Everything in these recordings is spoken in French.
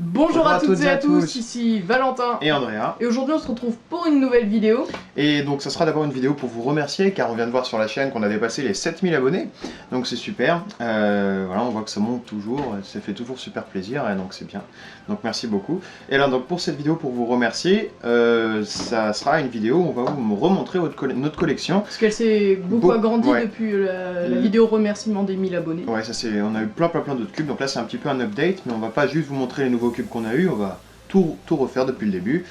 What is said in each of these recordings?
Bonjour à toutes et à tous, ici Valentin et Andrea. Et aujourd'hui on se retrouve pour une nouvelle vidéo. Et donc ça sera d'abord une vidéo pour vous remercier car on vient de voir sur la chaîne qu'on a dépassé les 7000 abonnés. Donc c'est super, voilà, on voit que ça monte toujours, ça fait toujours super plaisir et donc c'est bien. Donc merci beaucoup. Et là donc pour cette vidéo, pour vous remercier, ça sera une vidéo où on va vous remontrer notre collection. Parce qu'elle s'est beaucoup agrandie depuis la vidéo remerciement des 1000 abonnés. Ouais, ça c'est, on a eu plein d'autres cubes, donc là c'est un petit peu un update, mais on va pas juste vous montrer les nouveaux cubes qu'on a eu, on va tout refaire depuis le début.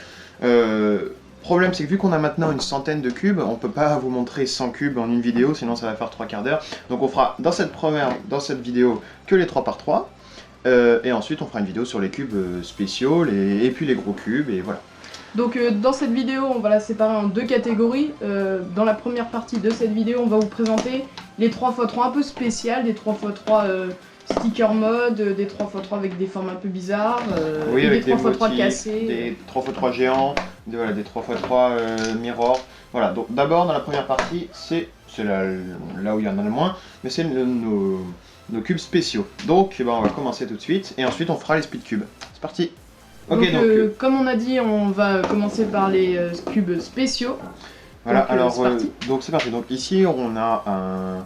Problème, c'est que vu qu'on a maintenant une centaine de cubes, on peut pas vous montrer 100 cubes en une vidéo, sinon ça va faire 3 quarts d'heure. Donc on fera dans cette vidéo que les 3x3, et ensuite on fera une vidéo sur les cubes spéciaux, et puis les gros cubes, et voilà. Donc dans cette vidéo, on va la séparer en deux catégories. Dans la première partie de cette vidéo, on va vous présenter les 3x3 un peu spéciales, des 3x3 sticker mode, des 3x3 avec des formes un peu bizarres, oui, avec des 3x3 cassés. Des 3x3 géants, des 3x3 mirror. Voilà, donc d'abord dans la première partie, c'est là où il y en a le moins, mais c'est nos cubes spéciaux. Donc on va commencer tout de suite, et ensuite on fera les speed cubes. C'est parti. Okay, donc, comme on a dit, on va commencer par les cubes spéciaux. Voilà, donc, alors c'est parti. Donc ici on a un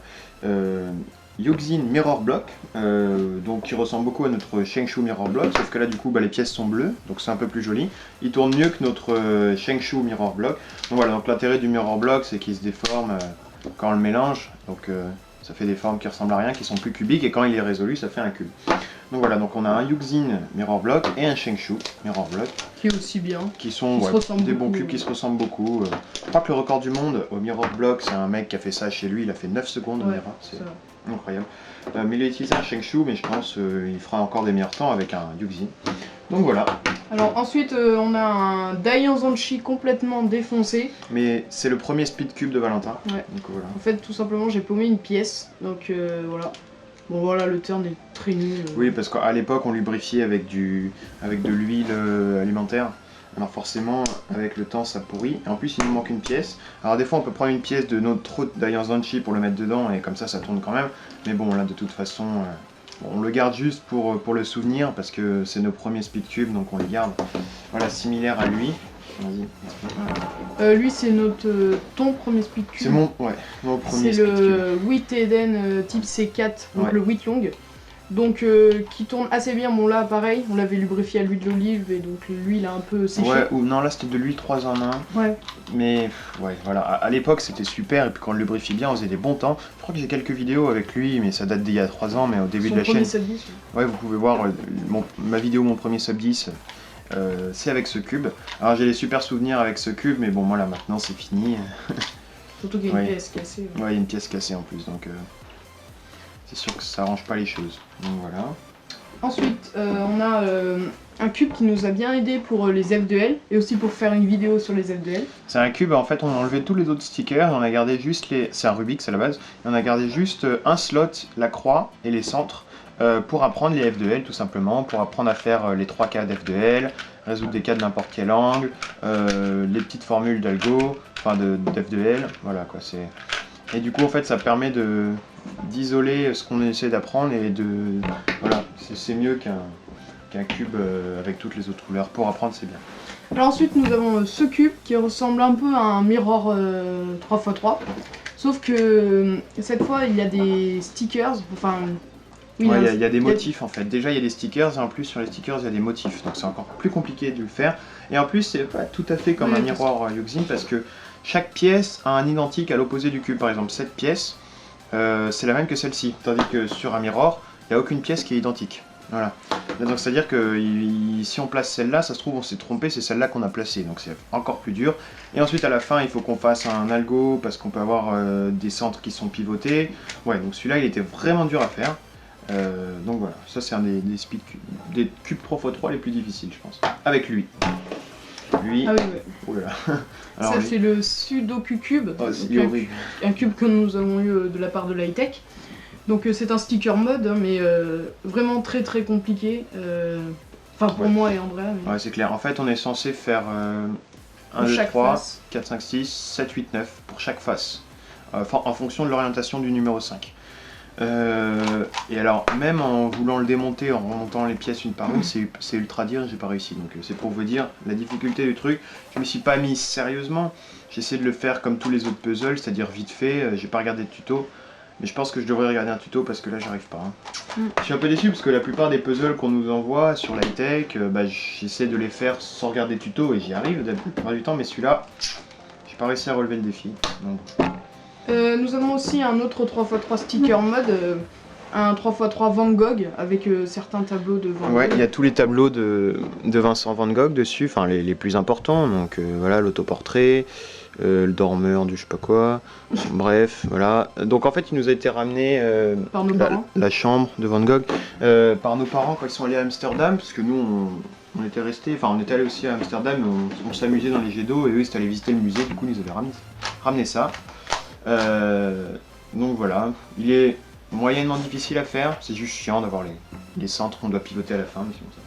Yuxin Mirror Block, donc qui ressemble beaucoup à notre Shengshu Mirror Block, sauf que là du coup les pièces sont bleues, donc c'est un peu plus joli. Il tourne mieux que notre Shengshu Mirror Block. Donc voilà, donc l'intérêt du Mirror Block c'est qu'il se déforme quand on le mélange, donc ça fait des formes qui ressemblent à rien, qui sont plus cubiques, et quand il est résolu ça fait un cube. Donc voilà, donc on a un Yuxin Mirror Block et un Shengshu Mirror Block. Qui est aussi bien. Qui sont des bons cubes qui se ressemblent beaucoup. Je crois que le record du monde au Mirror Block, c'est un mec qui a fait ça chez lui, il a fait 9 secondes au Mirror, c'est incroyable. Mais il a utilisé un Shengshu, mais je pense qu'il fera encore des meilleurs temps avec un Yuxin. Donc voilà. Alors ensuite, on a un Daiyanzanshi complètement défoncé. Mais c'est le premier speed cube de Valentin. Ouais. Donc voilà. En fait, tout simplement, j'ai paumé une pièce, donc voilà. Bon voilà, le turn est très nul. Oui, parce qu'à l'époque on lubrifiait avec de l'huile alimentaire. Alors forcément, avec le temps ça pourrit. Et en plus il nous manque une pièce. Alors des fois on peut prendre une pièce de notre autre Daiyanzanshi pour le mettre dedans, et comme ça tourne quand même. Mais bon là de toute façon, on le garde juste pour le souvenir, parce que c'est nos premiers speed cubes, donc on les garde. Voilà, similaire à lui. Lui c'est ton premier speed cube. C'est mon premier speed cube. C'est le 8 Eden type C4, donc le 8 long. Donc qui tourne assez bien. Bon là pareil, on l'avait lubrifié à l'huile d'olive, et donc lui il a un peu séché. Ouais, ou non, là c'était de l'huile 3 en 1. Ouais. Mais ouais, voilà, à l'époque c'était super, et puis quand on le lubrifie bien, on faisait des bons temps. Je crois que j'ai quelques vidéos avec lui, mais ça date d'il y a 3 ans, mais au début de la chaîne. Sub 10, ouais, vous pouvez voir ma vidéo, mon premier sub 10. C'est avec ce cube. Alors j'ai des super souvenirs avec ce cube, mais bon, moi là maintenant c'est fini. Surtout qu'il y a une pièce cassée. Ouais, il y a une pièce cassée en plus, donc c'est sûr que ça arrange pas les choses. Donc voilà. Ensuite, on a un cube qui nous a bien aidé pour les F2L, et aussi pour faire une vidéo sur les F2L. C'est un cube, en fait on a enlevé tous les autres stickers, et on a gardé juste c'est un Rubik's à la base, et on a gardé juste un slot, la croix et les centres. Pour apprendre les F2L tout simplement, pour apprendre à faire les 3 cas d'F2L, résoudre des cas de n'importe quel angle, les petites formules d'algo, enfin d'F2L, voilà quoi, c'est... Et du coup en fait ça permet d'isoler ce qu'on essaie d'apprendre, et voilà, c'est mieux qu'un cube avec toutes les autres couleurs. Pour apprendre c'est bien. Alors ensuite nous avons ce cube qui ressemble un peu à un Mirror 3x3, sauf que cette fois il y a des stickers, enfin... Oui, ouais, il y a des motifs en fait. Déjà il y a des stickers, et en plus sur les stickers il y a des motifs, donc c'est encore plus compliqué de le faire. Et en plus c'est pas tout à fait comme un Mirror Yuxin, parce que chaque pièce a un identique à l'opposé du cube. Par exemple cette pièce, c'est la même que celle-ci, tandis que sur un Mirror, il n'y a aucune pièce qui est identique. Voilà. Donc c'est à dire que si on place celle-là, ça se trouve on s'est trompé, c'est celle-là qu'on a placée, donc c'est encore plus dur. Et ensuite à la fin il faut qu'on fasse un algo, parce qu'on peut avoir des centres qui sont pivotés. Ouais, donc celui-là il était vraiment dur à faire. Donc voilà, ça c'est un des cubes 3x3 les plus difficiles je pense. Avec lui. Ah oui, ouais. Oh là là. Alors, ça c'est le Sudoku Cube, oh, un cube que nous avons eu de la part de Lightech. Donc c'est un sticker mode, mais vraiment très compliqué. Enfin pour moi et Andrea. Mais... ouais c'est clair, en fait on est censé faire 1, 2, 3, 4, 5, 6, 7, 8, 9 pour chaque face. En fonction de l'orientation du numéro 5. Et alors, même en voulant le démonter, en remontant les pièces une par une, c'est ultra dur et j'ai pas réussi. Donc c'est pour vous dire la difficulté du truc. Je me suis pas mis sérieusement. J'essaie de le faire comme tous les autres puzzles, c'est-à-dire vite fait. J'ai pas regardé de tuto. Mais je pense que je devrais regarder un tuto parce que là j'arrive pas. Je suis un peu déçu parce que la plupart des puzzles qu'on nous envoie sur l'high-tech, j'essaie de les faire sans regarder de tuto et j'y arrive la plupart du temps. Mais celui-là, j'ai pas réussi à relever le défi. Donc... nous avons aussi un autre 3x3 sticker mode, un 3x3 Van Gogh avec certains tableaux de Van Gogh. Ouais, il y a tous les tableaux de Vincent Van Gogh dessus, enfin les plus importants, donc voilà, l'autoportrait, le dormeur du je sais pas quoi, bref, voilà. Donc en fait il nous a été ramené par nos parents. La chambre de Van Gogh par nos parents quand ils sont allés à Amsterdam, parce que nous on était restés, enfin on était allés aussi à Amsterdam, on s'amusait dans les jets d'eau et eux ils étaient allés visiter le musée, du coup ils nous avaient ramené ça. Donc voilà, il est moyennement difficile à faire, c'est juste chiant d'avoir les centres qu'on doit pivoter à la fin, mais sinon ça.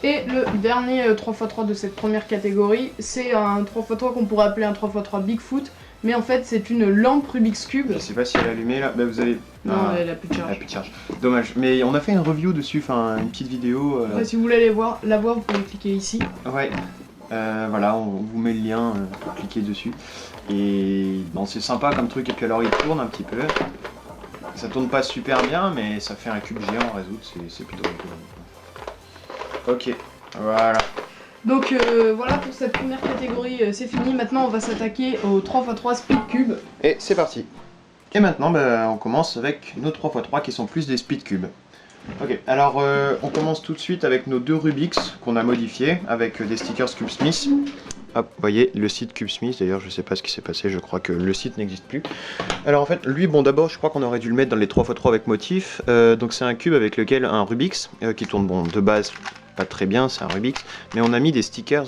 Et le dernier 3x3 de cette première catégorie, c'est un 3x3 qu'on pourrait appeler un 3x3 Bigfoot, mais en fait c'est une lampe Rubik's Cube. Je sais pas si elle est allumée là, vous avez... Non, elle a plus de charge. Elle a plus de charge. Dommage, mais on a fait une review dessus, enfin une petite vidéo. Ouais, si vous voulez la voir, vous pouvez cliquer ici. Ouais. Voilà, on vous met le lien pour cliquer dessus. Et bon, c'est sympa comme truc, et puis alors il tourne un petit peu. Ça tourne pas super bien, mais ça fait un cube géant à résoudre, c'est plutôt rigolo. Ok, voilà. Donc voilà pour cette première catégorie, c'est fini. Maintenant on va s'attaquer au 3x3 Speed Cube. Et c'est parti. Et maintenant on commence avec nos 3x3 qui sont plus des Speed Cubes. Ok, alors on commence tout de suite avec nos deux Rubik's qu'on a modifiés avec des stickers CubeSmith. Hop, vous voyez le site CubeSmith, d'ailleurs je sais pas ce qui s'est passé, je crois que le site n'existe plus. Alors en fait, lui, bon d'abord je crois qu'on aurait dû le mettre dans les 3x3 avec motif. Donc c'est un cube avec lequel un Rubik's qui tourne bon de base pas très bien, c'est un Rubik's, mais on a mis des stickers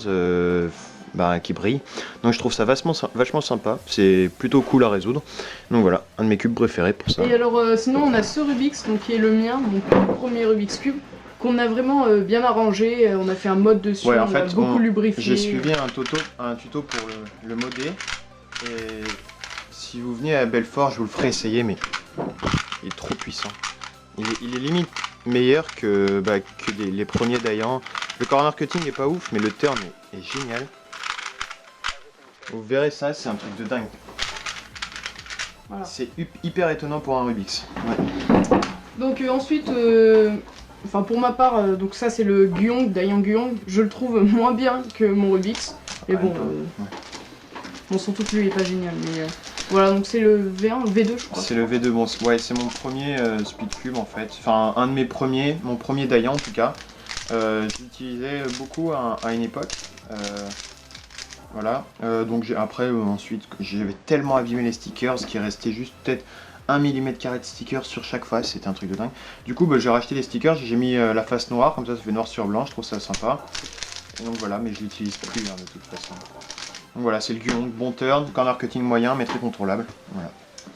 qui brillent. Donc je trouve ça vachement sympa, c'est plutôt cool à résoudre. Donc voilà, un de mes cubes préférés pour ça. Et alors sinon on a ce Rubik's donc, qui est le mien, donc le premier Rubik's Cube, qu'on a vraiment bien arrangé, on a fait un mode dessus, ouais, on a beaucoup lubrifié. J'ai suivi un tuto pour le modder, et si vous venez à Belfort, je vous le ferai essayer, mais il est trop puissant. Il est limite meilleur que les premiers Dayan. Le corner cutting est pas ouf, mais le turn est génial. Vous verrez ça, c'est un truc de dingue. Voilà. C'est hyper étonnant pour un Rubik's. Ouais. Donc ensuite, enfin pour ma part, donc ça c'est le Guyong, Dayan Guyong. Je le trouve moins bien que mon Rubik's. Mais bon, bon surtout que lui il est pas génial. Mais voilà, donc c'est le V1, le V2 je crois. C'est le V2, bon, ouais, c'est mon premier Speed Cube en fait. Enfin, un de mes premiers, mon premier Dayan en tout cas. J'utilisais beaucoup à une époque. Voilà, donc après ensuite j'avais tellement abîmé les stickers qu'il restait juste peut-être 1 mm² de stickers sur chaque face, c'était un truc de dingue. Du coup j'ai racheté les stickers, j'ai mis la face noire, comme ça fait noir sur blanc, je trouve ça sympa. Et donc voilà, mais je l'utilise plus de toute façon. Donc voilà, c'est le Guyong, bon turn, corner cutting moyen mais très contrôlable. Voilà.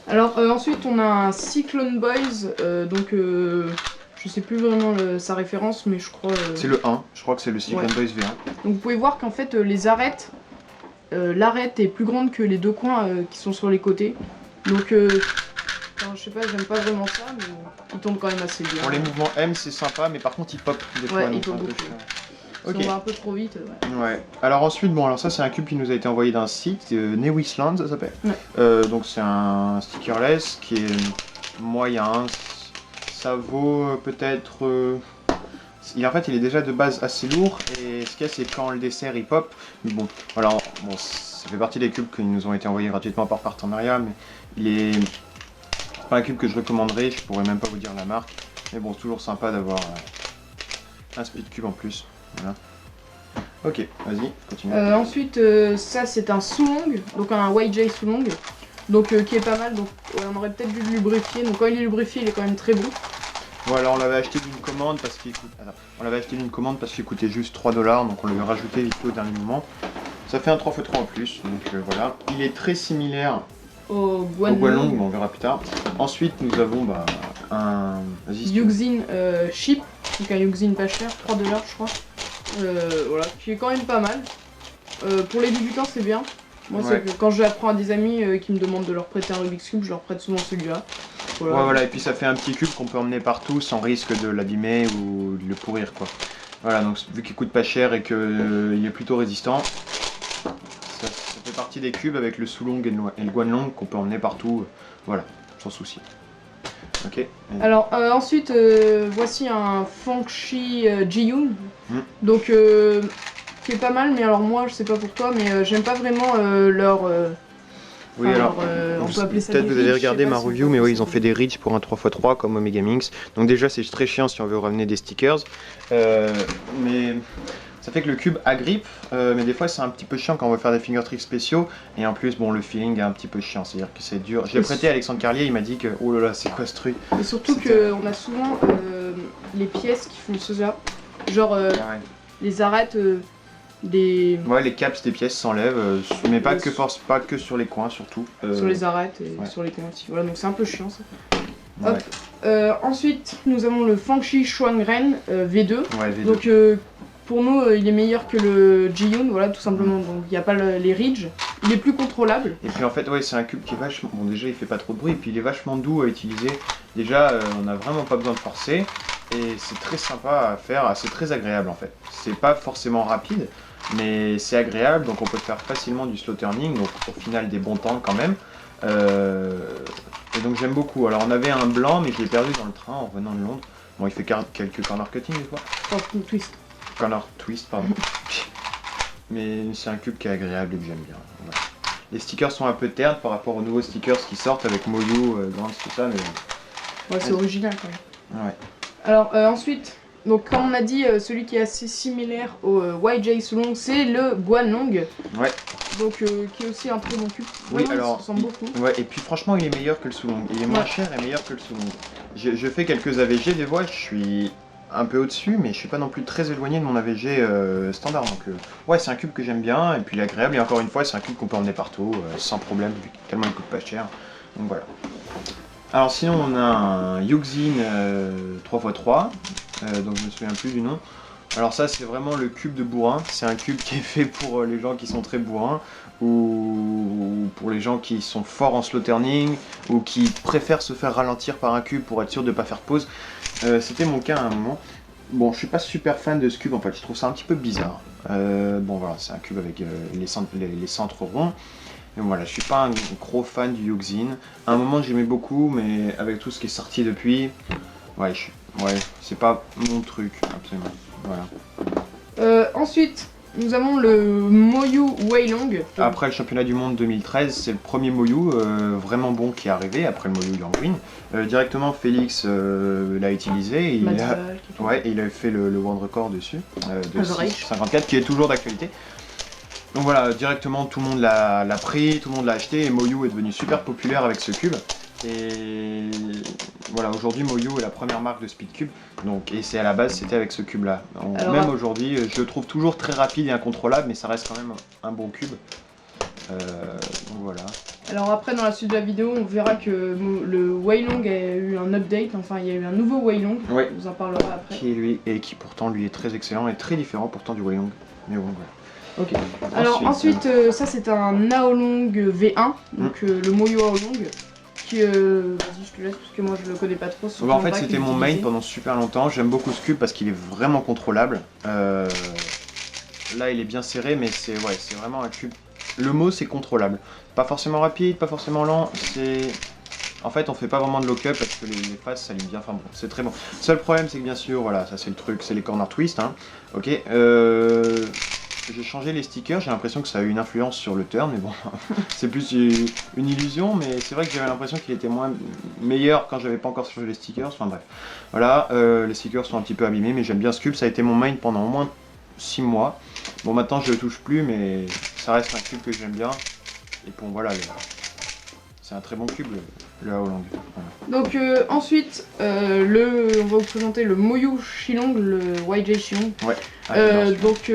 Alors ensuite on a un Cyclone Boys, donc je sais plus vraiment sa référence, mais je crois... C'est le 1, je crois que c'est le Cyclone Boys V1. Donc vous pouvez voir qu'en fait les arêtes, l'arête est plus grande que les deux coins qui sont sur les côtés. Donc enfin, je sais pas, j'aime pas vraiment ça, mais il tombe quand même assez bien. Pour les mouvements M c'est sympa, mais par contre il pop des fois. Il pop beaucoup. Okay. Si on va un peu trop vite, ouais. Alors ensuite, bon, alors ça c'est un cube qui nous a été envoyé d'un site, Newisland ça s'appelle. Ouais. Donc c'est un stickerless qui est moyen. Ça vaut peut-être... en fait il est déjà de base assez lourd, et ce qu'il y a c'est quand le dessert il pop. Mais bon, voilà, bon, ça fait partie des cubes qui nous ont été envoyés gratuitement par partenariat, mais il est pas un cube que je recommanderais, je pourrais même pas vous dire la marque. Mais bon, c'est toujours sympa d'avoir un Speed Cube en plus. Voilà. Ok, vas-y, continue. Ensuite, ça c'est un Sulong, donc un YJ Sulong, donc qui est pas mal. Donc on aurait peut-être dû le lubrifier. Donc quand il est lubrifié, il est quand même très bon. Voilà, on l'avait acheté d'une commande parce qu'il coûtait juste 3 $, donc on l'avait rajouté vite fait au dernier moment. Ça fait un 3x3 en plus, donc voilà. Il est très similaire au Guanlong, mais on verra plus tard. Ensuite, nous avons un Yuxin Chip, donc un Yuxin pas cher, 3 $, je crois. Voilà, qui est quand même pas mal. Pour les débutants, c'est bien. Moi, c'est que quand je l'apprends à des amis qui me demandent de leur prêter un Rubik's Cube, je leur prête souvent celui-là. voilà. Ouais, voilà, et puis ça fait un petit cube qu'on peut emmener partout sans risque de l'abîmer ou de le pourrir, quoi. Voilà, donc vu qu'il coûte pas cher et qu'il est plutôt résistant, ça fait partie des cubes avec le Sulong et le Guanlong qu'on peut emmener partout, voilà, sans souci. Ok. Alors ensuite, voici un Fangshi Jiyun, donc qui est pas mal, mais alors moi je sais pas pour toi, mais j'aime pas vraiment leur... oui, alors, on peut appeler ça peut-être des vous avez ridges, regardé je sais ma pas si review, on peut mais oui, appeler ils ont ça fait des ridges pour un 3x3 comme Omega Minx. Donc déjà, c'est très chiant si on veut ramener des stickers. Mais ça fait que le cube agrippe, mais des fois c'est un petit peu chiant quand on veut faire des finger tricks spéciaux. Et en plus, bon, le feeling est un petit peu chiant, c'est-à-dire que c'est dur. Je l'ai prêté à Alexandre Carlier, il m'a dit que, oh là là, c'est quoi ce truc? Et surtout qu'on a souvent les pièces qui font cela, genre les arêtes des... Ouais, les caps des pièces s'enlèvent, mais pas que sur les coins surtout. Sur les arêtes et sur les coins aussi. Voilà, donc c'est un peu chiant ça. Ouais. Hop. Ensuite, nous avons le Fangshi Shuangren V2. Ouais, V2. Donc pour nous, il est meilleur que le Jiyun, voilà, tout simplement. Donc il n'y a pas les ridges. Il est plus contrôlable. Et puis en fait, ouais, c'est un cube qui est vachement... Bon, déjà, il fait pas trop de bruit, et puis il est vachement doux à utiliser. Déjà, on n'a vraiment pas besoin de forcer. Et c'est très sympa à faire, c'est très agréable en fait. C'est pas forcément rapide, mais c'est agréable, donc on peut faire facilement du slow turning, donc au final des bons temps quand même. Et donc j'aime beaucoup. Alors on avait un blanc, mais je l'ai perdu dans le train en revenant de Londres. Bon, il fait quelques corner cutting des fois. Corner twist, pardon. Mais c'est un cube qui est agréable et que j'aime bien. Voilà. Les stickers sont un peu ternes par rapport aux nouveaux stickers qui sortent avec Moyu, Grants, tout ça, mais... Ouais, c'est original quand même. Ouais. Alors ensuite, donc comme on a dit, celui qui est assez similaire au YJ Sulong, c'est le Guanlong. Ouais. Donc qui est aussi un très bon cube. Oui, Vraiment, alors, il se ressemble beaucoup. Ouais, et puis franchement, il est meilleur que le Sulong. Il est moins cher et meilleur que le Sulong. Je fais quelques AVG, des fois, je suis un peu au-dessus, mais je suis pas non plus très éloigné de mon AVG standard. Donc, ouais, c'est un cube que j'aime bien, et puis il est agréable. Et encore une fois, c'est un cube qu'on peut emmener partout, sans problème, tellement il coûte pas cher. Donc voilà. Alors sinon, on a un Yuxin 3x3, donc je me souviens plus du nom. Alors ça, c'est vraiment le cube de bourrin. C'est un cube qui est fait pour les gens qui sont très bourrins, ou pour les gens qui sont forts en slow turning, ou qui préfèrent se faire ralentir par un cube pour être sûr de ne pas faire pause. C'était mon cas à un moment. Bon, je suis pas super fan de ce cube en fait, je trouve ça un petit peu bizarre. Bon voilà, c'est un cube avec les centres ronds. Et voilà, je suis pas un gros fan du Yuxin. À un moment j'aimais beaucoup, mais avec tout ce qui est sorti depuis, ouais, c'est pas mon truc, absolument. Voilà. Ensuite, nous avons le Moyu Weilong. Après le championnat du monde 2013, c'est le premier Moyu vraiment bon qui est arrivé, après le Moyu Yang Green. Directement, Félix l'a utilisé, et il a fait le world record dessus, de 6,54, qui est toujours d'actualité. Donc voilà, directement tout le monde l'a pris, tout le monde l'a acheté, et Moyu est devenu super populaire avec ce cube. Et voilà, aujourd'hui Moyu est la première marque de Speedcube, donc, et c'est à la base c'était avec ce cube là. Même aujourd'hui, je le trouve toujours très rapide et incontrôlable, mais ça reste quand même un bon cube. Donc voilà. Alors après, dans la suite de la vidéo, on verra que le Weilong a eu un update, enfin il y a eu un nouveau Weilong, ouais. On vous en parlera après. Qui pourtant lui est très excellent et très différent pourtant du Weilong, mais bon voilà. Ok. Alors ensuite ça c'est un Aolong V1, donc le Moyu Aolong. Vas-y, je te laisse parce que moi je le connais pas trop. En fait, c'était mon main pendant super longtemps. J'aime beaucoup ce cube parce qu'il est vraiment contrôlable. Là, il est bien serré, mais c'est vraiment un cube. Le mot, c'est contrôlable. Pas forcément rapide, pas forcément lent. En fait, on fait pas vraiment de lock-up parce que les faces s'alignent bien. Enfin bon, c'est très bon. Seul problème, c'est que bien sûr, voilà, ça c'est le truc, c'est les corner twist. Hein. Ok. J'ai changé les stickers, j'ai l'impression que ça a eu une influence sur le turn, mais bon, c'est plus une illusion, mais c'est vrai que j'avais l'impression qu'il était meilleur quand j'avais pas encore changé les stickers, enfin bref. Voilà, les stickers sont un petit peu abîmés, mais j'aime bien ce cube, ça a été mon main pendant au moins 6 mois. Bon, maintenant je le touche plus, mais ça reste un cube que j'aime bien, et bon voilà, c'est un très bon cube, le Aolong. Voilà. Donc ensuite, on va vous présenter le Moyu Shillong, le YJ Shillong. Ouais. Donc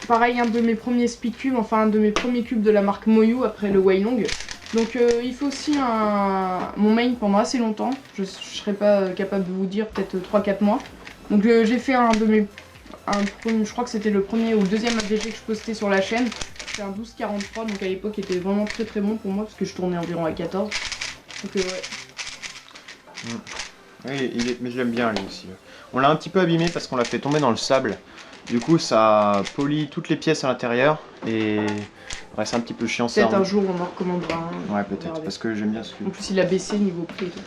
pareil, un de mes premiers speed cubes, enfin un de mes premiers cubes de la marque Moyu après le Weilong. Donc il faut aussi mon main pendant assez longtemps, je serais pas capable de vous dire, peut-être 3-4 mois. Donc j'ai fait je crois que c'était le premier ou le deuxième AVG que je postais sur la chaîne. C'était un 12-43, donc à l'époque il était vraiment très très bon pour moi parce que je tournais environ à 14. Donc ouais. Oui, mais je l'aime bien lui aussi. On l'a un petit peu abîmé parce qu'on l'a fait tomber dans le sable. Du coup, ça polie toutes les pièces à l'intérieur et ouais, c'est un petit peu chiant ça. Peut-être un jour on en recommandera un. Ouais, peut-être, parce que j'aime bien ce cube. En plus, il a baissé niveau prix et tout.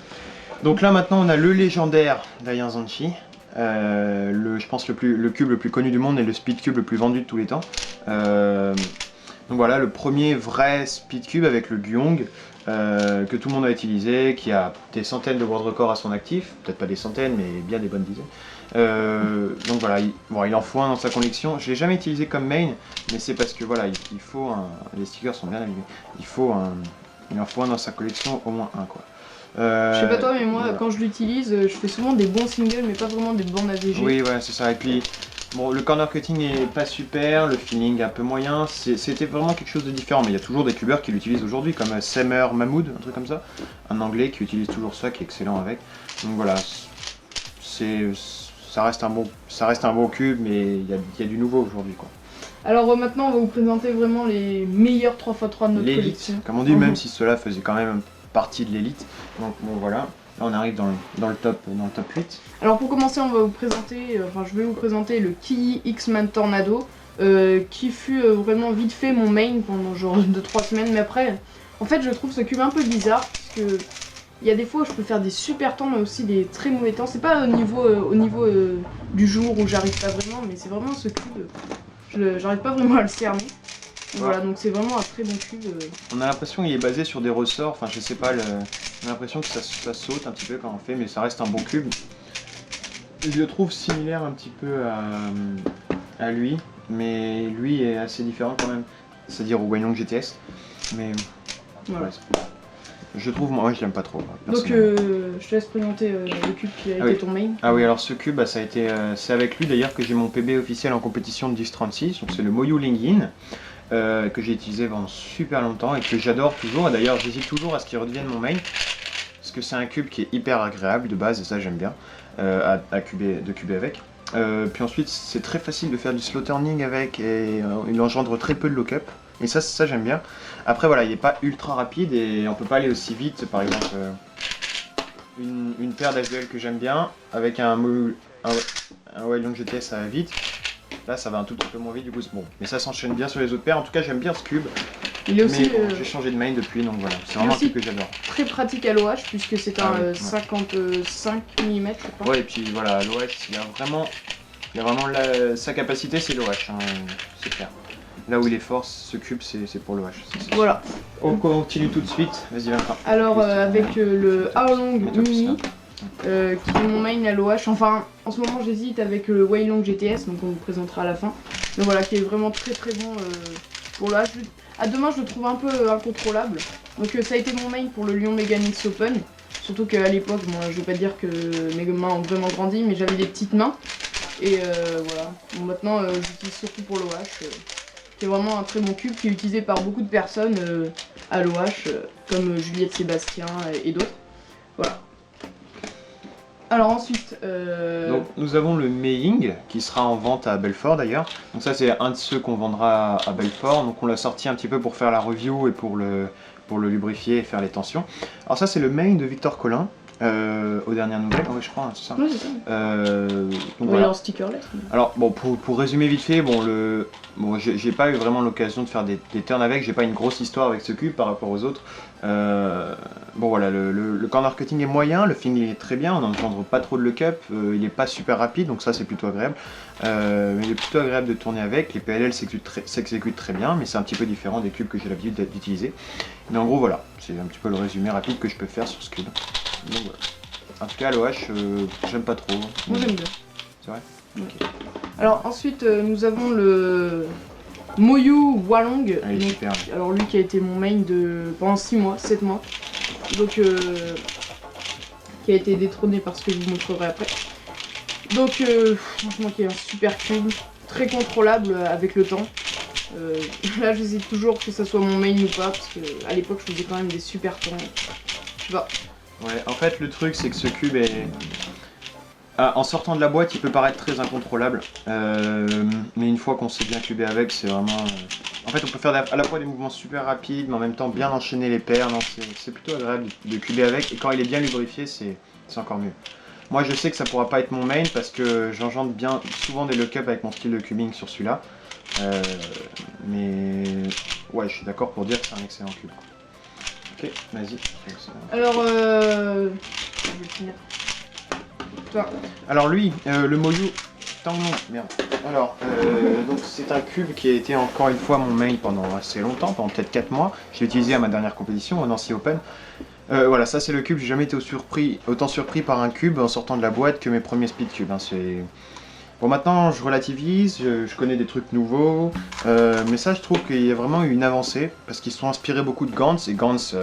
Donc là, maintenant, on a le légendaire d'Ayan Zanchi. Je pense le cube le plus connu du monde et le speed cube le plus vendu de tous les temps. Donc voilà, le premier vrai speed cube avec le Gyong que tout le monde a utilisé, qui a des centaines de world records à son actif, peut-être pas des centaines, mais bien des bonnes dizaines. Donc voilà, il en faut un dans sa collection. Je l'ai jamais utilisé comme main, mais c'est parce que voilà, il faut les stickers sont bien abîmés. Il en faut un dans sa collection, au moins un quoi. Je sais pas toi, mais moi, voilà. Quand je l'utilise, je fais souvent des bons singles, mais pas vraiment des bons AVG. Oui, ouais, c'est ça. Et puis, bon, le corner cutting est pas super, le feeling un peu moyen. C'était vraiment quelque chose de différent. Mais il y a toujours des cubeurs qui l'utilisent aujourd'hui, comme Summer Mahmood, un truc comme ça. Un anglais qui utilise toujours ça, qui est excellent avec. Donc voilà, ça reste un bon cube, mais il y a du nouveau aujourd'hui, quoi. Alors maintenant, on va vous présenter vraiment les meilleurs 3x3 de notre collection. Comme on dit, même si cela faisait quand même partie de l'élite. Donc bon voilà, là on arrive dans le top 8. Alors pour commencer, on va vous présenter, je vais vous présenter le Kiyi X-Man Tornado, qui fut vraiment vite fait mon main pendant genre 2-3 semaines. Mais après, en fait, je trouve ce cube un peu bizarre parce que il y a des fois où je peux faire des super temps, mais aussi des très mauvais temps. C'est pas au niveau du jour où j'arrive pas vraiment, mais c'est vraiment ce cube, j'arrive pas vraiment à le cerner. Voilà, donc c'est vraiment un très bon cube. On a l'impression qu'il est basé sur des ressorts, enfin je sais pas, on a l'impression que ça saute un petit peu quand on fait, mais ça reste un bon cube. Je le trouve similaire un petit peu à lui, mais lui est assez différent quand même, c'est-à-dire au Weilong GTS. Mais voilà. Ouais, je trouve, moi je l'aime pas trop. Donc je te laisse présenter le cube qui a été ton main. Ah oui, alors ce cube, ça a été, c'est avec lui d'ailleurs que j'ai mon PB officiel en compétition de 10-36, donc c'est le Moyu Lingyin. Que j'ai utilisé pendant super longtemps et que j'adore toujours, et d'ailleurs j'hésite toujours à ce qu'il redevienne mon main parce que c'est un cube qui est hyper agréable de base et ça j'aime bien de cuber avec. Puis ensuite c'est très facile de faire du slow turning avec et il engendre très peu de lock-up et ça j'aime bien. Après voilà, il n'est pas ultra rapide et on peut pas aller aussi vite. Par exemple une paire d'HBL que j'aime bien avec un Weilong GTS, ça va vite. Là ça va un tout petit peu moins vite du coup, bon. Mais ça s'enchaîne bien sur les autres paires, en tout cas j'aime bien ce cube. Il est aussi, bon, j'ai changé de main depuis, donc voilà, c'est vraiment un cube que j'adore. Très pratique à l'OH puisque c'est un 55 mm je crois. Ouais, et puis voilà, à l'OH, il y a vraiment sa capacité, c'est l'OH, hein, c'est clair. Là où il est fort, ce cube c'est pour l'OH. Voilà. On continue tout de suite, vas-y Vincent. Alors avec le Aolong Mini. Qui est mon main à l'OH, enfin en ce moment j'hésite avec le Weilong GTS, donc on vous présentera à la fin. Donc voilà, qui est vraiment très bon pour l'OH. À demain je le trouve un peu incontrôlable, donc ça a été mon main pour le Lyon Megane X Open. Surtout qu'à l'époque, bon, je vais pas dire que mes mains ont vraiment grandi, mais j'avais des petites mains. Et voilà, bon, maintenant j'utilise surtout pour l'OH, qui est vraiment un très bon cube, qui est utilisé par beaucoup de personnes à l'OH, comme Juliette Sébastien et d'autres. Voilà. Alors ensuite... Donc nous avons le Meiying qui sera en vente à Belfort d'ailleurs. Donc ça c'est un de ceux qu'on vendra à Belfort. Donc on l'a sorti un petit peu pour faire la review et pour le lubrifier et faire les tensions. Alors ça c'est le main de Victor Collin. Aux dernières nouvelles, oui, je crois, hein, c'est ça. Oui, c'est ça. Donc, voilà. En stickerless. Alors bon, pour résumer vite fait, bon, j'ai pas eu vraiment l'occasion de faire des turns avec, j'ai pas une grosse histoire avec ce cube par rapport aux autres. Bon voilà, le corner cutting est moyen, le feeling est très bien, on n'engendre pas trop de lock-up, il est pas super rapide, donc ça c'est plutôt agréable. Mais il est plutôt agréable de tourner avec, les PLL s'exécutent très bien, mais c'est un petit peu différent des cubes que j'ai l'habitude d'utiliser. Mais en gros voilà, c'est un petit peu le résumé rapide que je peux faire sur ce cube. Donc voilà. En tout cas à l'OH, j'aime pas trop. Moi j'aime bien. C'est vrai? Okay. Alors ensuite nous avons le Moyu Walong. Ah, il est super. Alors lui qui a été mon main pendant 6 mois, 7 mois. Donc qui a été détrôné par ce que je vous montrerai après. Donc franchement qui est un super cube, très contrôlable avec le temps. Là j'hésite toujours que ça soit mon main ou pas, parce que à l'époque je faisais quand même des super temps. Je sais pas. Ouais, en fait le truc c'est que ce cube est... en sortant de la boîte il peut paraître très incontrôlable, mais une fois qu'on sait bien cuber avec, c'est vraiment... En fait on peut faire à la fois des mouvements super rapides, mais en même temps bien enchaîner les paires, c'est plutôt agréable de cuber avec, et quand il est bien lubrifié, c'est c'est encore mieux. Moi je sais que ça pourra pas être mon main parce que j'engendre bien souvent des lock-up avec mon style de cubing sur celui-là. Mais ouais, je suis d'accord pour dire que c'est un excellent cube. Ok, vas-y. Alors, je vais finir. Toi. Alors lui, le Moyu Tanglong, merde. Alors, donc c'est un cube qui a été encore une fois mon main pendant assez longtemps, pendant peut-être 4 mois. Je l'ai utilisé à ma dernière compétition, au Nancy Open. Voilà, ça c'est le cube, j'ai jamais été autant surpris par un cube en sortant de la boîte que mes premiers speed cubes. Hein, bon, maintenant je relativise, je connais des trucs nouveaux, mais ça je trouve qu'il y a vraiment eu une avancée, parce qu'ils se sont inspirés beaucoup de Gantz, et Gantz,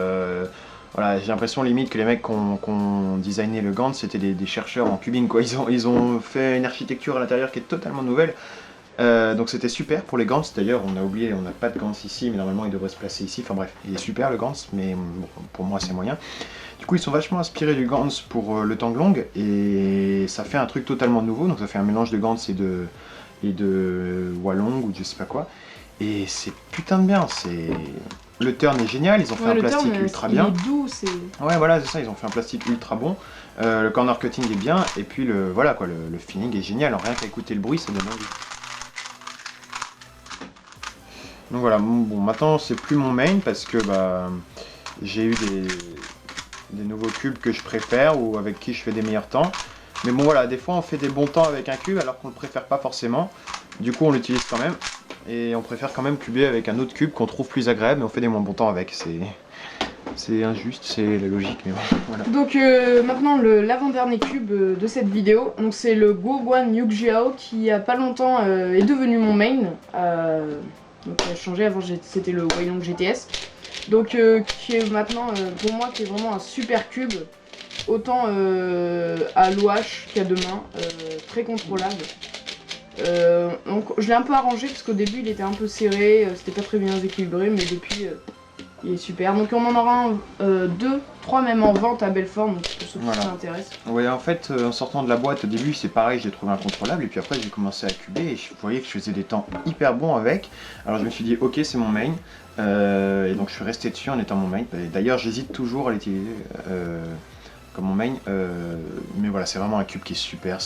voilà, j'ai l'impression limite que les mecs qui ont designé le Gantz c'était des chercheurs en cubing, quoi. Ils ont fait une architecture à l'intérieur qui est totalement nouvelle. Donc c'était super pour les Gantz, d'ailleurs on a oublié, on n'a pas de Gantz ici, mais normalement il devrait se placer ici, enfin bref, il est super le Gantz, mais bon, pour moi c'est moyen. Du coup ils sont vachement inspirés du Gantz pour le Tanglong, et ça fait un truc totalement nouveau, donc ça fait un mélange de Gantz et de Wallong ou je sais pas quoi, et c'est putain de bien, le turn est génial, ils ont fait un plastique ultra bien. Il est doux, c'est... Ouais voilà, c'est ça, ils ont fait un plastique ultra bon, le corner cutting est bien, et puis voilà quoi, le feeling est génial, alors rien qu'à écouter le bruit ça donne envie. Donc voilà, bon maintenant c'est plus mon main parce que bah, j'ai eu des nouveaux cubes que je préfère ou avec qui je fais des meilleurs temps. Mais bon voilà, des fois on fait des bons temps avec un cube alors qu'on le préfère pas forcément. Du coup on l'utilise quand même et on préfère quand même cuber avec un autre cube qu'on trouve plus agréable mais on fait des moins bons temps avec. C'est injuste, c'est la logique, mais bon, voilà. Donc maintenant l'avant-dernier cube de cette vidéo, donc c'est le Goguan Yugjiao qui il y a pas longtemps est devenu mon main. Donc il a changé, avant c'était le Weilong GTS. Donc qui est maintenant pour moi qui est vraiment un super cube, autant à l'OH qu'à deux mains, très contrôlable. Donc je l'ai un peu arrangé parce qu'au début il était un peu serré, c'était pas très bien équilibré, mais depuis il est super. Donc on en aura deux, trois même en vente à Belfort, donc pour ceux qui s'intéressent. Ouais, en fait, en sortant de la boîte, au début c'est pareil, j'ai trouvé incontrôlable, et puis après j'ai commencé à cuber, et je voyais que je faisais des temps hyper bons avec. Alors je me suis dit, ok, c'est mon main, et donc je suis resté dessus en étant mon main. D'ailleurs j'hésite toujours à l'utiliser comme mon main, mais voilà, c'est vraiment un cube qui est super,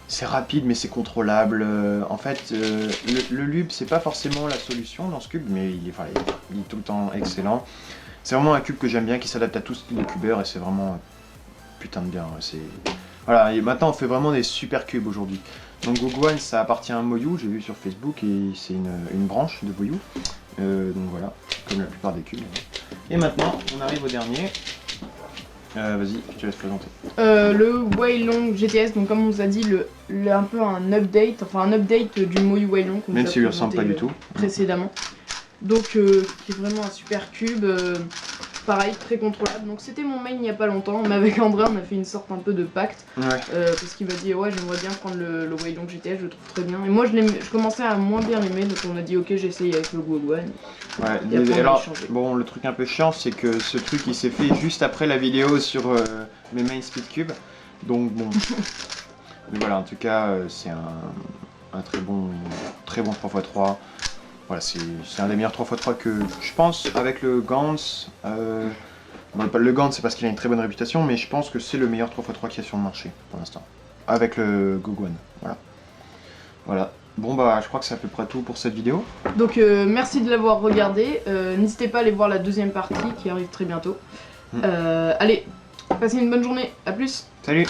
c'est rapide mais c'est contrôlable. En fait, le lube c'est pas forcément la solution dans ce cube, mais il est tout le temps excellent. C'est vraiment un cube que j'aime bien, qui s'adapte à tout style de cubeur, et c'est vraiment putain de bien. Voilà, et maintenant on fait vraiment des super cubes aujourd'hui. Donc Goguan ça appartient à Moyu, j'ai vu sur Facebook, et c'est une branche de Moyu. Donc voilà, comme la plupart des cubes. Et maintenant on arrive au dernier. Vas-y, je te laisse présenter. Le Weilong GTS, donc comme on vous a dit, un peu un update du Moyu Weilong. Même s'il lui ressemble pas du tout. Précédemment. Donc qui est vraiment un super cube, pareil, très contrôlable. Donc c'était mon main il n'y a pas longtemps, mais avec André on a fait une sorte un peu de pacte. Ouais. Parce qu'il m'a dit ouais j'aimerais bien prendre le Weilong GTS, je le trouve très bien. Et moi je commençais à moins bien l'aimer, donc on a dit ok j'essaye avec le Goguan. Ouais, alors bon le truc un peu chiant c'est que ce truc il s'est fait juste après la vidéo sur mes main speed cube. Donc bon. Mais voilà, en tout cas c'est un très bon 3x3. Voilà, c'est un des meilleurs 3x3 que je pense avec le Gantz. Bon, le Gantz c'est parce qu'il a une très bonne réputation, mais je pense que c'est le meilleur 3x3 qu'il y a sur le marché pour l'instant. Avec le Goguan. Voilà. Bon bah je crois que c'est à peu près tout pour cette vidéo. Donc merci de l'avoir regardé. N'hésitez pas à aller voir la deuxième partie qui arrive très bientôt. Allez, passez une bonne journée. À plus. Salut.